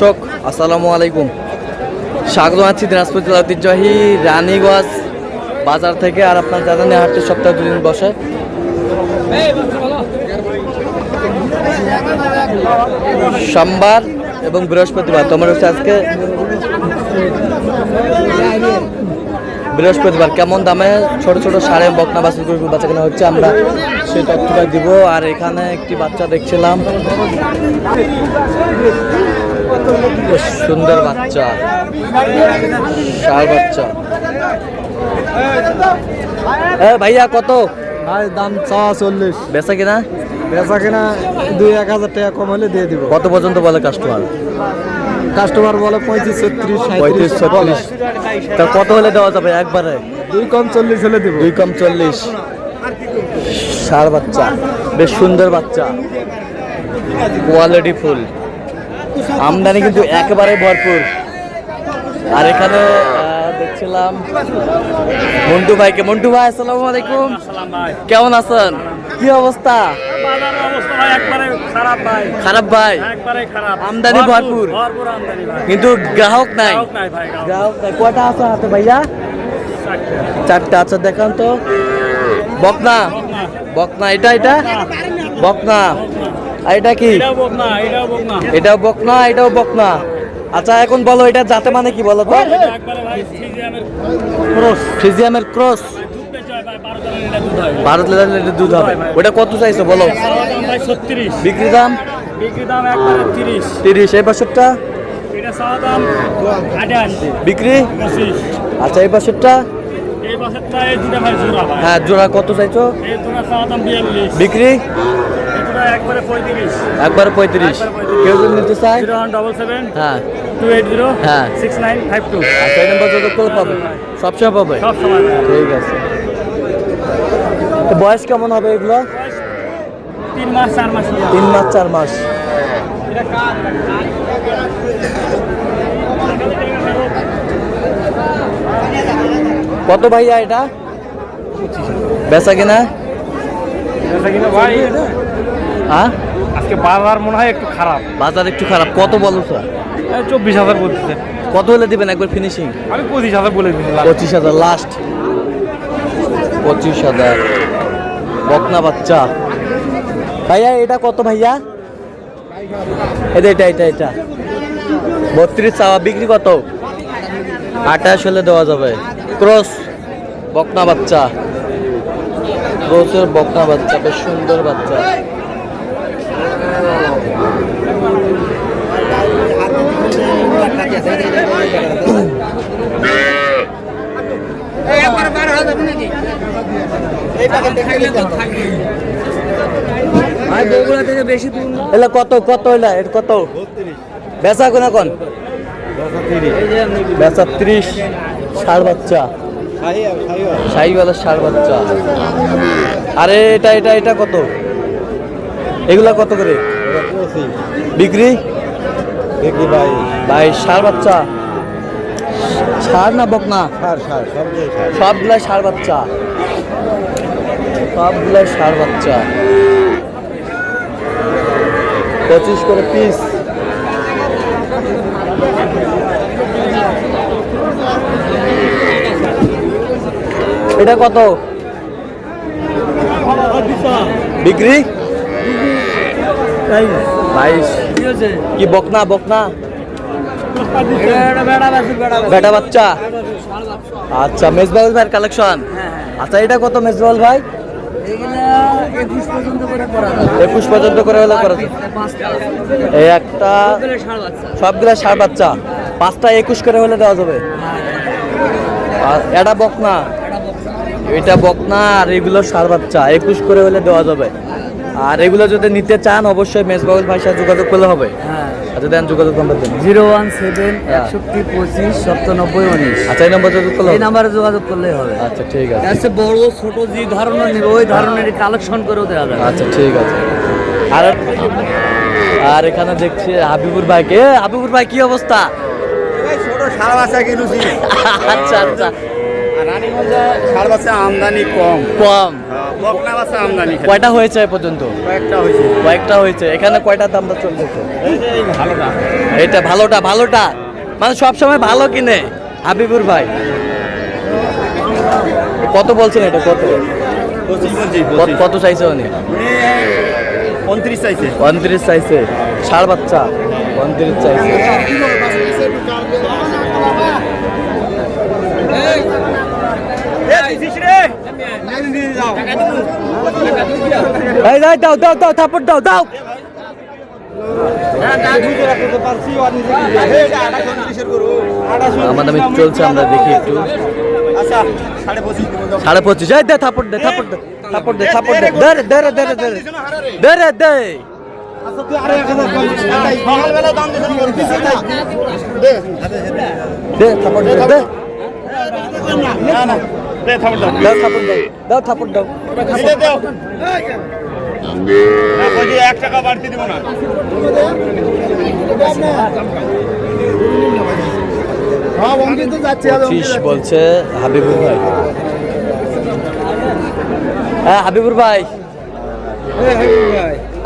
দর্শক আসসালামু আলাইকুম, স্বাগত আছি দিনাজপুর জেলার ঐতিহ্যবাহী রানীগঞ্জ বাজার থেকে। আর আপনার জানেন হাটটি সপ্তাহে দুদিন বসে। সোমবার এবং বৃহস্পতিবার। তোমার হচ্ছে আজকে বৃহস্পতিবার। কেমন দামে ছোট ছোট সাড়ে বকনা বাছুর বাচ্চা কেনা হচ্ছে আমরা সেই তথ্যটা দিব। আর এখানে একটি বাচ্চা দেখছিলাম, সুন্দর বাচ্চা, ষাঁড় বাচ্চা। ভাইয়া কত? ভাই দাম 40। বেচা কিনা? বেচা কিনা 2-1000 টাকা কম হলে দিয়ে দিব। কত পর্যন্ত বলে কাস্টমার? কাস্টমার বলে 35-36, 35-36। তা কত হলে দেওয়া যাবে একবারে? 2 কম 40 হলে দিব। 2 কম 40। ষাঁড় বাচ্চা, বেশ সুন্দর বাচ্চা, কোয়ালিটি ফুল, আমদানি কিন্তু একেবারে ভরপুর। আর এখানে দেখছিলাম মন্টু ভাইকে। মন্টু ভাই আসসালামু আলাইকুম, কেমন আছেন? কি অবস্থা? খারাপ ভাই, আমদানি ভরপুর কিন্তু গ্রাহক নাই। গ্রাহক নাই। কয়টা আছে হাতে ভাইয়া? 4টা। আচ্ছা দেখান তো। বকনা, বকনা, এটা বকনা। আর এটা কি? এটাও বকনা, এটাও বকনা। আচ্ছা এখন বলো এটা জাতে মানে কি বলো তো? ফ্রিজিয়ামের ক্রস। 12 লিটার দুধ হবে। ওটা কত চাইছো বলো? বিক্রি দাম? তিরিশ। এই বছরটা বিক্রি? আচ্ছা এই বছরটা? হ্যাঁ জোড়া কত চাইছো? বিক্রি? একবারে 35। কেউ যদি নিতে চায়? হ্যাঁ 280 হ্যাঁ 6952। আচ্ছা এই নাম্বার যোগাযোগ করে পাবে, সবসময় পাবে। ঠিক আছে। বয়স কেমন হবে এগুলো? 3 মাস 4 মাস। 3 মাস 4 মাস। কত ভাইয়া এটা? বেচা কিনা? ভাই হ্যাঁ আজকে বাজার মনে হয় একটু খারাপ। বাজার একটু খারাপ। কত বলো স্যার? 24,000 বলতেছে। কত হলে দিবেন একবার ফিনিশিং? আমি 25,000 বলে দিয়েছিলাম। 25,000 লাস্ট। 25,000। বকনা বাচ্চা। ভাইয়া এটা কত ভাইয়া? এটা 32 চাওয়া, বিক্রি কত? 28 হলে দেওয়া যাবে। ক্রস বকনা বাচ্চা, ক্রসের বকনা বাচ্চা, বেশ সুন্দর বাচ্চা। এলা কত কত এলা এটা কত? বেচা কোন এখন? বেচা 30। ষাঁড় বাচ্চা, শাহিওয়ালা ষাঁড় বাচ্চা। আরে এটা কত? এগুলা কত করে বিক্রি? ভাই ষাঁড় বাচ্চা, ষাঁড় না বকনা? সবগুলাই ষাঁড় বাচ্চা, সবগুলাই ষাঁড় বাচ্চা। 25 করে পিস। এটা কত বিক্রি? 22। কি বকনা? বকনা বেটা বাচ্চা। আচ্ছা মেজবাউল ভাইয়ের কালেকশন। আচ্ছা এটা কত মেজবাউল ভাই? 21 পর্যন্ত করে হলে করা। এই একটা সবগুলা ষাঁড় বাচ্চা, 5টা 21 করে হলে দেওয়া যাবে। আর এটা বকনা, এটা বকনা, আর এগুলো ষাঁড় বাচ্চা 21 করে হলে দেওয়া যাবে। আর এগুলো যদি নিতে চান অবশ্যই মেজবাউল ভাইয়ের সাথে যোগাযোগ করলে হবে। আচ্ছা দেন যোগাযোগ নাম্বার দেন। 017 61 25 97 19। আচ্ছা এই নাম্বার যোগাযোগ করলে? এই নাম্বারে যোগাযোগ করলেই হবে। আচ্ছা ঠিক আছে। আচ্ছা বড় ছোট যে ধরনের নেবে ওই ধরনের কালেকশন করেও দেওয়া যাবে। আচ্ছা ঠিক আছে। আর এখানে দেখছি হাবিবুর ভাইকে। হাবিবুর ভাই কি অবস্থা? ছোট ষাঁড় বাচ্চা কিনুছি। আচ্ছা আচ্ছা। রানীগঞ্জে ষাঁড় বাচ্চা আমদানি কম। বকনা বাচ্চা আমদানি কয়টা হয়েছে এ পর্যন্ত? কয়েকটা হয়েছে। এখানে কয়টা দাম দর চলতেছে? ভালোটা এটা ভালোটা মানে সবসময় ভালো কিনে হাবিবুর ভাই। কত বলছেন এটা? কত কত চাইছে উনি? 29 চাইছে। 29 চাইছে। ষাঁড় বাচ্চা 29 চাইছে। এই দাও থাপড় দাও। আমাদের চলছে, আমরা দেখি একটু। আচ্ছা 25.5 25.5। এই দে থাপড় দে। দে সকালবেলা দাম দিয়েছেন দে থাপড় দে। না না দে থাপড় দাও থাপড় দাও। দিতে দাও না কই 1 টাকা বাড়তি দিব না। 25 বলছে হাবিবুর ভাই। হ্যাঁ হাবিবুর ভাই,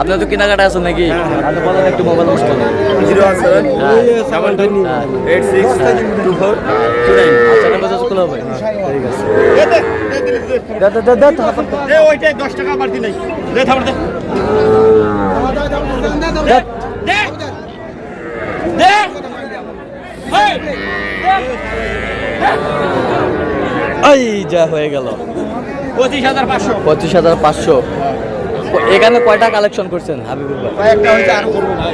আপনার তো কেনাকাটা আছেন নাকি? আপনি বলেন একটু মোবাইল নম্বর বলেন। 017722429। আচ্ছা নম্বর যত হবে। ঠিক আছে। দে থাপড় দে। দে ওইটাই 10 টাকা বাড়তি নাই। দে থাপড় দে। দে। এই যা হয়ে গেল 25,500। 25,500। এখানে কয়টা কালেকশন করছেন হাবিবুর ভাই? কয়েকটা হইছে আর করব না।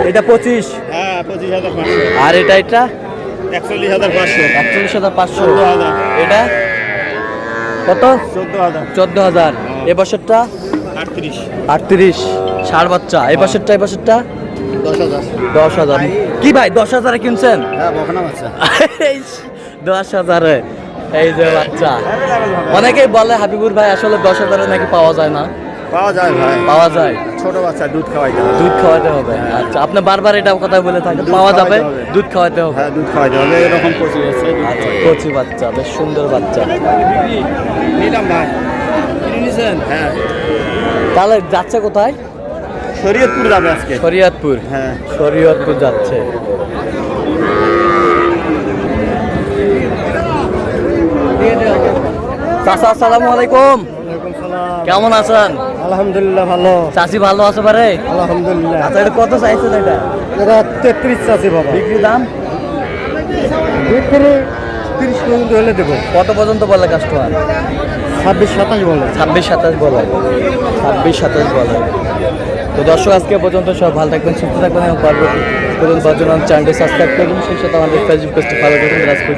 এটা 25। হ্যাঁ 25,500। আর এটা 41,500। 41,500। 14,000। এটা কত? 14,000। 14,000। এ বছরটা 38। 38। ষাঁড় বাচ্চা। এই বছরটা 10,000। 10,000। কি ভাই 10,000 কিনছেন? হ্যাঁ বকনা বাচ্চা। 10,000। এই যে বাচ্চা। অনেকেই বলে হাবিবুর ভাই আসলে 10,000 নাকি পাওয়া যায় না। পাওয়া যায় ভাই। পাওয়া যায়। ছোট বাচ্চা দুধ খাওয়াইতে হবে। দুধ খাওয়াতে হবে। আচ্ছা আপনি বারবার এটা কথা বলে থাকেন, দুধ পাওয়া যাবে, খাওয়াতে হবে। দুধ খাওয়াতে হবে। হ্যাঁ দুধ খাওয়াইতে হবে। এরকম পচি আছে। আচ্ছা কচি বাচ্চা, বেশ সুন্দর বাচ্চা। নিলাম ভাই। কিনে নিছেন? হ্যাঁ। তাহলে যাচ্ছে কোথায়? শরীয়তপুর যাবে আজকে। শরীয়তপুর। হ্যাঁ। শরীয়তপুর যাচ্ছে। চাচা আসসালামু আলাইকুম। কেমন আছেন? আলহামদুলিল্লাহ ভালো। চাচি ভালো আছে পারে? আলহামদুলিল্লাহ। আচ্ছা এটা কত চাইছেন এটা? এটা 33 আছে বাবা। বিক্রি দাম বিক্রি 30 পর্যন্ত হলে দেবো। কত পর্যন্ত বলে কাস্টমার? 26-27 বলে। 26-27 বলে। 26-27 বলে। তো দর্শক আজকে পর্যন্ত সব ভালো থাকবেন, সুস্থ থাকবেন এবং পরবর্তী চ্যানেলটি সাবস্ক্রাইব করবেন। সেই সাথে আমাদের ফেসবুক পেজটি ফলো করবেন। রাজপুর